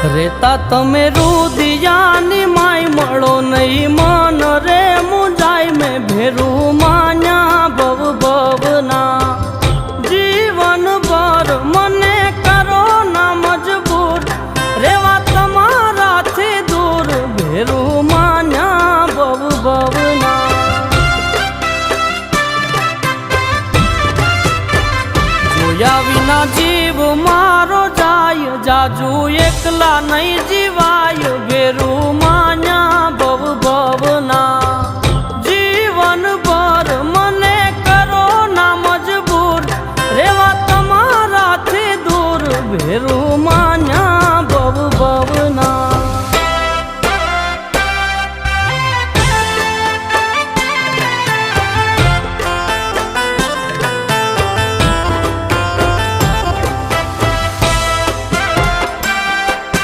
રેતા તમે રુદિયાની માય મળો નહીં મન રે મુંજાય મેં ભેરું માન્યા ભવ ભવના જીવન ભર મને કરો ના મજબૂર રેવા તમારાથી દૂર ભેરું માન્યા ભવ ભવના જોયા વિના જીવ મારો જાય જાજુ એકલા નહીં જીવાય ભેરું